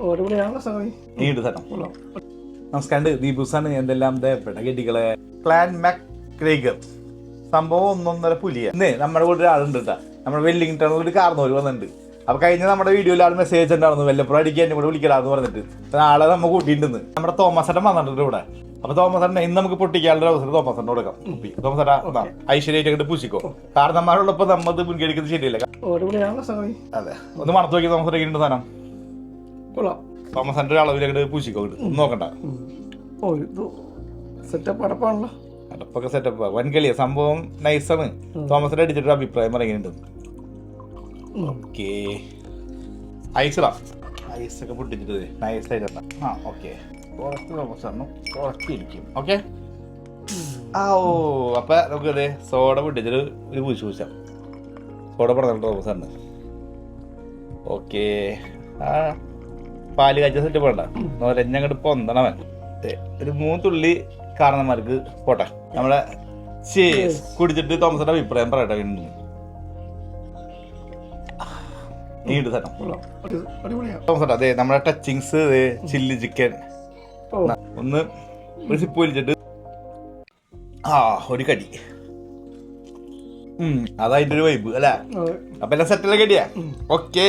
നീണ്ട് തരണം. നമസ്കാരം, ദീപുസാണ്. എന്തെല്ലാം പെടകെട്ടികളെ ക്ലാൻ മാക്ഗ്രേഗർ സംഭവം 1.5 പുലിയ. ഇന്നേ നമ്മുടെ കൂടെ ഒരാളുണ്ട് കേട്ടോ. നമ്മുടെ വെല്ലിംഗ്ടണിൽ ഒരു കാർന്നോര് വന്നിട്ടുണ്ട്. അപ്പൊ കഴിഞ്ഞ നമ്മുടെ വീഡിയോയിൽ ആൾ മെസ്സേജ് ഉണ്ടായിരുന്നു, വല്ലപ്പോഴും അടിക്കാൻ എന്നെ കൂടെ വിളിക്കലാന്ന് പറഞ്ഞിട്ട്. നാളെ നമ്മൾ കൂട്ടിയിട്ടുണ്ട്. നമ്മുടെ തോമസ് ഏട്ടൻ വന്നിട്ടുണ്ട് ഇവിടെ. അപ്പൊ തോമസ് ഏട്ടനെ ഇന്ന് നമുക്ക് പൊട്ടിക്കാനുള്ള അവസരം തോമസ് ഏട്ടൻ കൊടുക്കാം. തോമസ് ഏട്ടാ ഐശ്വര്യായിട്ട് പൂശിക്കോ. കാരണന്മാരുള്ളപ്പോ നമ്മത് മുൻകഴിക്കുന്നത് ശരിയല്ല. അതെ, ഒന്ന് മണത്ത് നോക്കി തോമസ് ഏട്ടൻ സാധനം തോമസ് ഏട്ടൻ്റെ ഒരു അളവിലേക്ക് പൂശിക്കോ. ഒന്ന് നോക്കണ്ട, അടപ്പൊക്കെ സെറ്റപ്പ് വൻകളിയ സംഭവം. നൈസാണ്. തോമസിന്റെ അടിച്ചിട്ടൊരു അഭിപ്രായം പറയുന്നുണ്ട്. ഓക്കെ, ഐസിടാ. ഐസൊക്കെ പൊട്ടിച്ചിട്ട് നൈസായിട്ട്. ആ ഓക്കെ, കുറച്ച് തോമസാണ് കുറച്ചിരിക്കും. ഓക്കെ, ആ ഓ അപ്പൊ നമുക്ക് അതെ സോഡ പൊട്ടിച്ചിട്ട് ഒരു പൂശി പൂശാം. സോഡ പറഞ്ഞിട്ട് തോമസാണ്. ഓക്കെ, ആ പാല് കാഴ്ച സെറ്റപ്പ് വേണ്ട, നൊരഞ്ഞങ്ങോട്ട് പൊന്തണവൻ. ഒരു 3 തുള്ളി കാരണന്മാർക്ക് പോട്ടെ. നമ്മളെ കുടിച്ചിട്ട് തോമസിന്റെ അഭിപ്രായം പറയട്ടെ. നീണ്ട് തരണം തോമസ്. അതെ, നമ്മുടെ ടച്ചിങ്സ് ചില്ലി ചിക്കൻ ഒന്ന് ഒരു സിപ്പ് വലിച്ചിട്ട് ആ ഒരു കടി. അതതിന്റെ ഒരു വൈബ് അല്ലേ? അപ്പൊ എല്ലാം സെറ്റല്ലേ കടിയാ. ഓക്കെ.